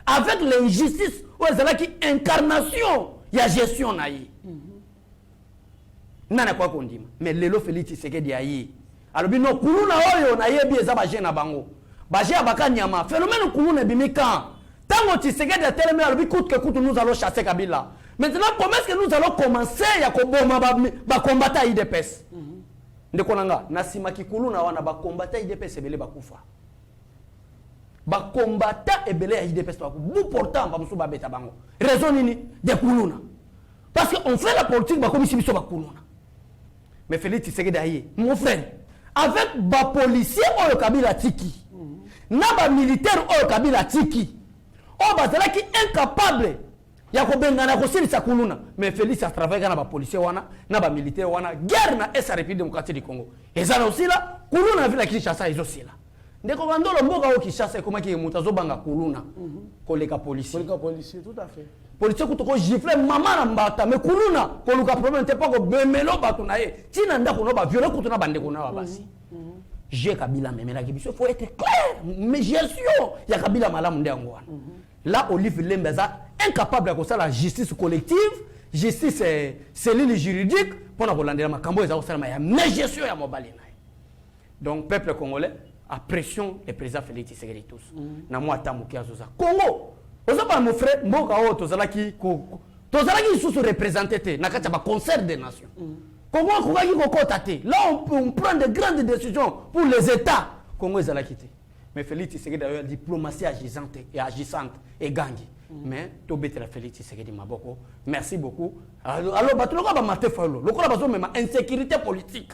Avec l'injustice, ouais qui incarnation, il y a gestion naïe. Nana quoi condima. Mais lelo Félix Tshisekedi ayi. Alors bino kuluna oyo na yebi eza ba jeune na bango. Baje abaka nyama phénomène kuluna bimika tango Tshisekedi a tellement alobi coûte que coûte nous allons chasser Kabila. Maintenant comment est-ce que nous allons commencer ya koboma ba combattre IDPS ndeko nanga na sima kikuluna wana ba combattre IDPS ebele bakufa ba combattre ebele ya IDPS bakufa bu pourtant ba musu ba beta bango raison nini de kuluna parce que on fait la politique ba komisi biso ba kuluna mais Félix Tshisekedi aye mon frère avec ba policier oyo Kabila tiki na ba militaire oyo Kabila tiki o bazala ki incapable ya ko bengana ko silisa kuluna mais Félix a travaillé na ba policier wana na ba militaire wana guerre na esa République démocratique du Congo ezana aussi là kuluna vila Kinshasa aussi là ndeko bandolo mboka o Kinshasa koma ki mutazo banga kuluna koleka policier tout à fait policier kutoko gifler mama na mbata mais kuluna ko luka problème te pas ko bemelo bato na ye tina ndako no ba violer kutuna bandeko na basi j'ai Kabila memela ki biso faut être clair mais gestion ya Kabila malamu ndango wana là Olive Lembeza incapable de faire la justice collective justice cellule juridique pour nous landela makambo eza osala ya mais gestion ya mobali na donc peuple congolais a pression le président Félix Tshisekedi tous na moi tamuki azoza Congo ozaba mon frère mboka o tozalaki sous représenté na kati ba concert des nations Congo kokaki kokota te là on prend de grandes décisions pour les états Congo ezalaki te mais Félix Tshisekedi a une diplomatie agissante et gangi mais to betre Félix Tshisekedi maboko merci beaucoup alors batuloko ba Martin Fayulu lokola bazo même insécurité politique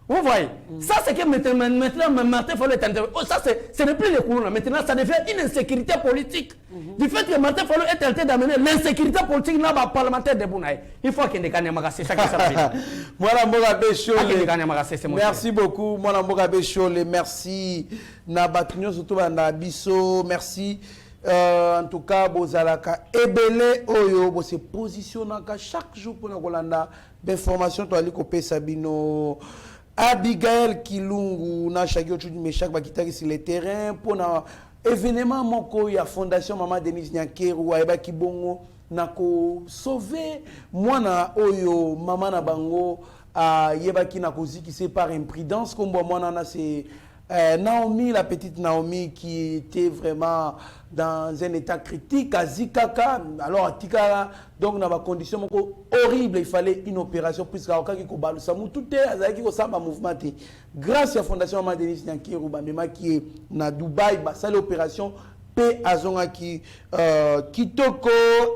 vous voyez ça c'est que maintenant Martin Fayulu est ça ce n'est plus le Kuluna maintenant ça devient une insécurité politique du fait que Martin Fayulu est tenté d'amener l'insécurité politique dans le parlementaire de Bounaï il faut qu'il ne magase chaque ça Mwana Mboka Bechole merci beaucoup Mwana Mboka Bechole merci na batunyo surtout na biso merci en tout cas bozalaka ebele oyo bo se positionnaka chaque jour pour na kolanda d'information to ali kopesa bino Abigail Kilungu na Shagio Chudi Meshak bakitaki sur le terrain pour na événement moko ya fondation Maman Denise Nyakeru ayeba kibongo na ko sauver mwana oyo mama na bango yebaki na koziki c'est par imprudence comme mwana na c'est Naomi, la petite Naomi qui était vraiment dans un état critique, à Zikaka, alors à Tikara, donc dans des conditions horribles, il fallait une opération, puisque tout est un mouvement. Grâce à la Fondation Maman Denis Nyankiru, qui est à Dubaï, ça l'opération P. Azonga qui Kitoko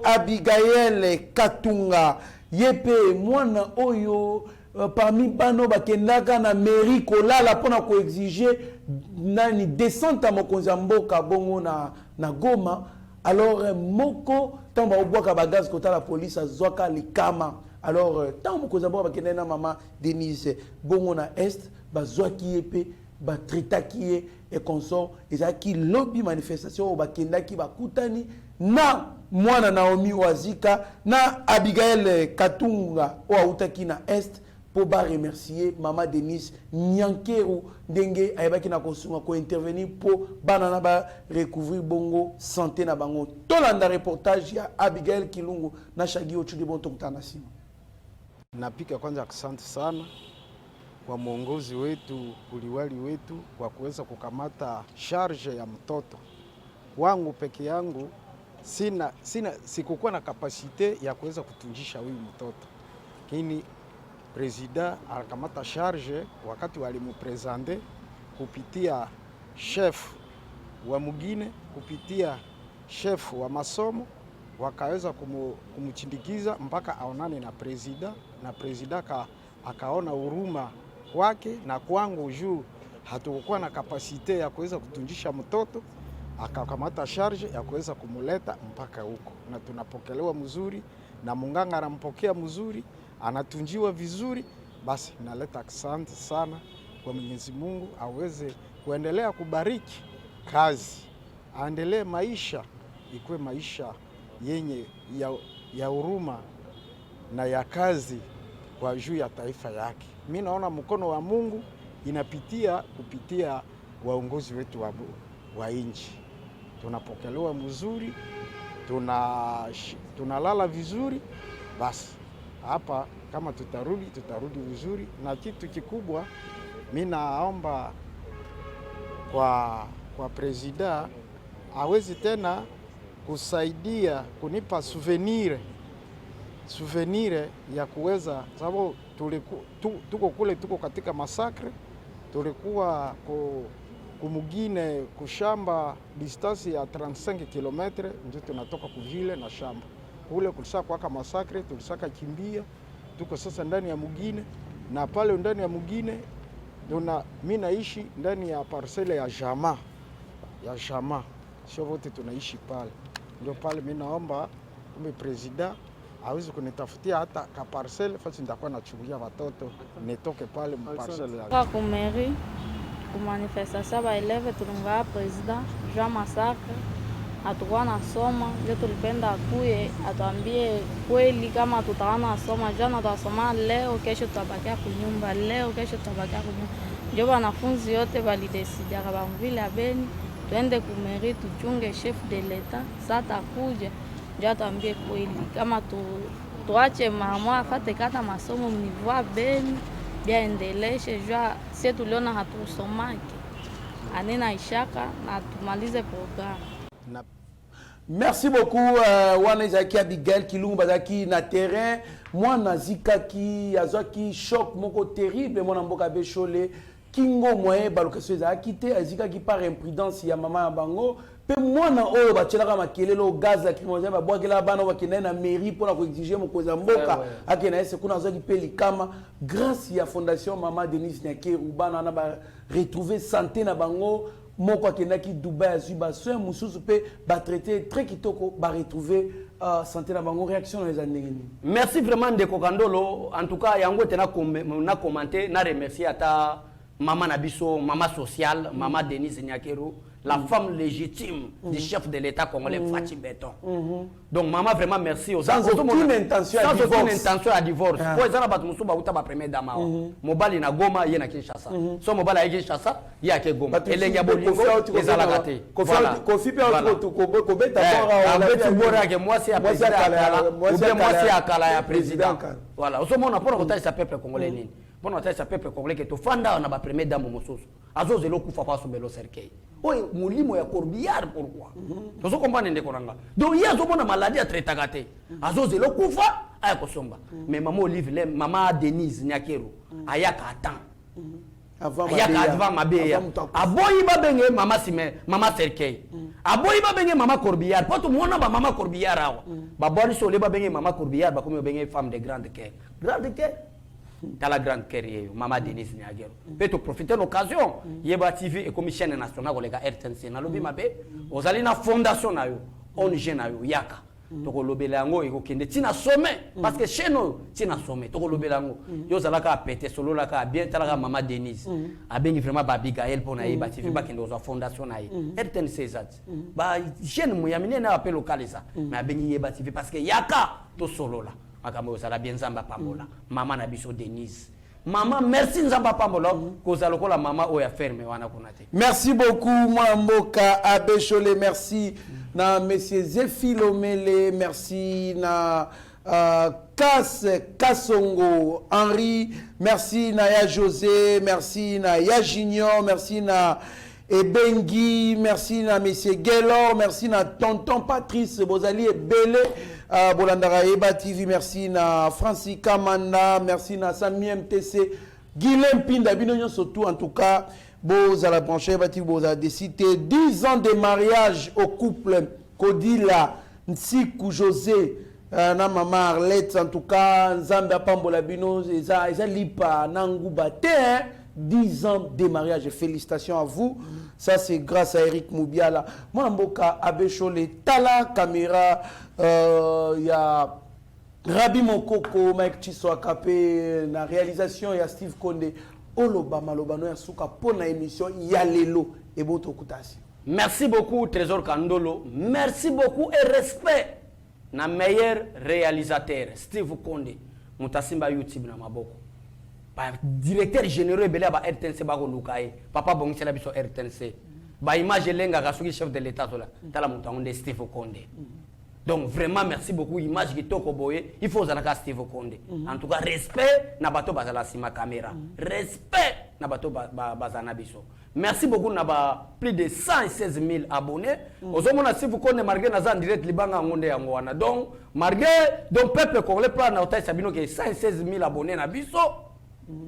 Abigail Katunga, Yepe, Mwana Oyo. Parmi bano bakendaka na mairie kolala pona ko exiger nani descente à mokonzi mboka bongo na Goma alors moko tamba obwaka bagaz kota la police azwaka likama alors tant mokonzi mboka bakenda na mama Denise bongo na est bazwaki yepe batritaki et consort ezaki lobby manifestation bakendaki bakutani na mwana Naomi Wazika na Abigail Katunga o autaki na est pour remercier Maman Denise Nyankeru ndenge ayebaki na kosunga ko intervenir pour banana ba recouvrir bongo santé na bango. Tolanda reportage ya Abigail Kilungu na Shagi Ochudi bonto mtana sima. Napika kwanza asante sana kwa mwongozi wetu, uliwali wetu kwa kuweza kukamata charge ya mtoto wangu peke yangu. Sikukuwa na kapasite ya kuweza kutunjisha huyu mtoto, lakini Presida alikamata charge wakati walimupresente kupitia chef wa mugine, kupitia chef wa masomo, wakaweza kumchindikiza mpaka aonane na presida, na presida akaona huruma kwake na kwangu juu hatukuwa na kapasite ya kuweza kutunjisha mtoto, akakamata charge ya kuweza kumuleta mpaka huko, na tunapokelewa mzuri na munganga anampokea mzuri, anatunjiwa vizuri. Basi naleta asante sana kwa Mwenyezi Mungu, aweze kuendelea kubariki kazi, aendelee maisha ikuwe maisha yenye ya huruma na ya kazi kwa juu ya taifa yake. Mimi naona mkono wa Mungu inapitia kupitia waongozi wetu wa nchi. Tunapokelewa mzuri, tunalala vizuri. Basi hapa kama tutarudi vizuri, na kitu kikubwa mimi naomba kwa presida awezi tena kusaidia kunipa souvenir ya kuweza, sababu tuko katika masakre, tulikuwa kumugine kushamba distance ya 35 km, ndio tunatoka kuvile na shamba kule kulisa kwa masakre, tulisaka kimbia, tuko sasa ndani ya mugine, na pale ndani ya mugine ndio mimi naishi ndani ya parcelle ya Jama, sio wote tunaishi pale. Ndio pale mimi naomba kumbe presida aweze kunitafutia hata ka parcelle fasi nitakuwa nachungulia watoto nitoke pale parcelle ya kwa kumeri ku manifestation ba eleve tulunga president Jean Massacre atakuwa nasoma, ndio tulipenda kuye atuambie kweli kama tutaana soma. Jana tutasoma leo, kesho tutabakia kunyumba, leo kesho tutabakia kunyumba. Ndio wanafunzi yote walidesidia kwa vile abeni tuende kumeri tuchunge chef de l'etat sasa kuja, ndio atuambie kweli kama tuache mama afate kata masomo mnivua beni bia endeleshe jua sisi tuliona hatusomaki anena ishaka na tumalize programu. Merci beaucoup wana Zaki Abigail Kilungu bazaki na terrain mwana zika ki azaki choc moko terrible mwana mboka beshole kingo moye balokation ezaki te azika ki par imprudence ya mama ya bango pe mwana oyo bachelaka makelelo gaz lacrymogène babwakela bana bakenda na mairie pour ko exiger mokoza mboka akena ese kuna azaki pe likama grâce ya fondation Maman Denise Nyankeru bana na ba retrouver santé na bango moko akendaki Dubaï azui basoin mususu pe ba traité très kitoko ba retrouver santé na bango. Réaction les années. Merci vraiment Ndeko Kandolo, en tout cas yango tena na commenter na remercier ata mama na biso, mama sociale, Maman Denise Nyankeru la femme légitime du chef de l'État congolais, Fatou Béton. Donc, maman, vraiment merci aux sans aucune intention à divorce. Sans aucune intention à divorce. Pour les gens, ils sont pas première dame. Mobali na Goma, il y a Kinshasa. So Mobali à Kinshasa, il y a que Goma. Et les Gabolingo, ils ont la gâté. Kofi pe auto kobeta moi c'est à président ou bien moi c'est à Kala président. Voilà. Au moment on a pas ça peuple congolais nini. Bon on ça peuple congolais que to fanda na ba première dame mososo. Azo zelo kufa pa so belo cercueil. Oye mulimo ya corbillard pourquoi? Tozo comprendre ndeko nanga. Donc il y a zo mona maladie à traiter gâté. Azo zelo kufa aya kosomba. Mais maman Olive le maman Denise Nyakero ayaka attend. Avant Mabeya. Aboyi ba benge mama Sime, mama Cercueil. Aboyi ba benge mama Corbillard. Pas tout monde ba mama Corbillard awa. Ba boni so le ba benge mama Corbillard ba comme benge femme de grande cœur. Grande cœur. Dans la grande carrière, maman Denise Nyagero. Peut-être profiter de l'occasion. Yeba TV et comme chaîne nationale ko lega RTNC na lobi mabe. Ozali na fondation na yo, ONG na yo yaka. Toko lobela ngo eko kende tina sommet parce que chez nous tina sommet toko lobela ngo yo zalaka pété solo la ka bien talaka maman Denise a bengi vraiment ba Abigail pona yeba TV ba kende oza fondation na ye RTNC zat ba chaîne mo yamine na appel localiser mais a bengi yeba TV parce que yaka to solo la makambo zala bien zamba pambola maman na biso Denise. Maman, merci Nzamba Pambola, cause lokola maman oya ferme wana kunate. Merci beaucoup Mboka Abechole, merci na monsieur Zefilomele, merci na Kassongo Henri, merci na ya José, merci na ya Junior, merci na Ebengi, merci na monsieur Gelor, merci na tonton Patrice Bozali et Belé. Bolandara Eba TV, merci na Francis Kamanda, merci na Sami MTC, Guilhem Pinda, surtout en tout cas, à la branche Eba TV, vous avez décidé 10 ans de mariage au couple Kodila, Nsiku José, na maman Arlette, en tout cas, Nzamba Pambola Bino, Eza Lipa, Nangouba, 10 ans de mariage. Félicitations à vous. Ça, c'est grâce à Eric Moubiala. Moi, Mboka Abechole, Tala Caméra, il y a Rabi Mokoko, Mike Chiswakapé, la réalisation, il y a Steve Konde, Oloba Malobano, Yasuka, pour la émission, Yalelo et Boto Koutasi. Merci beaucoup, Trésor Kandolo. Merci beaucoup et respect. Na meilleur réalisateur, Steve Konde, Moutasimba YouTube na Maboko. Directeur général belé ba RTNC ba ko lukaye papa bongisi la biso RTNC ba image lenga ka suki chef de l'état tola tala mutangonde Steve Konde. Donc vraiment merci beaucoup image qui toko boye il faut zalaka Steve Konde. En tout cas respect na bato bazala sima caméra. Respect na bato bazana biso. Merci beaucoup na ba plus de 116 000 abonnés. Ozomona Steve Konde marqué na za direct libanga ngonde yango wana. Donc marqué donc peuple congolais plan na otai sabino ke 116 000 abonnés na biso.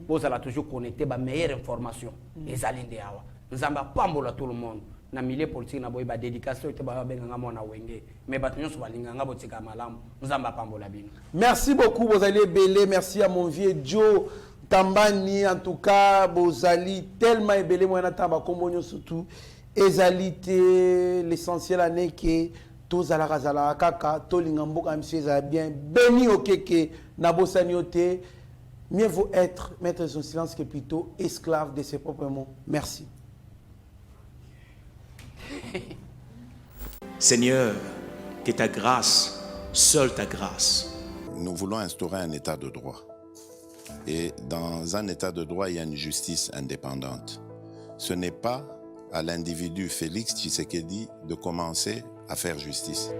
Vous allez toujours connecter la meilleure information. Les alindés awa. Nous avons pambola tout le monde. Na milieu politique na boy ba dédication te ba benga mona wenge. Mais batunyo so balinga ngabo tika malamu. Nous avons pambola bino. Merci beaucoup Bozali Belé, merci à mon vieux Joe Tambani en tout cas Bozali tellement belé moi na tamba komonyo surtout ezalité l'essentiel année que tous à la razala kaka to lingamboka monsieur za bien béni okeke na bosanioté. Mieux vaut être maître de son silence que plutôt esclave de ses propres mots. Merci. Seigneur, que ta grâce, seule ta grâce. Nous voulons instaurer un état de droit. Et dans un état de droit, il y a une justice indépendante. Ce n'est pas à l'individu Félix Tshisekedi de commencer à faire justice.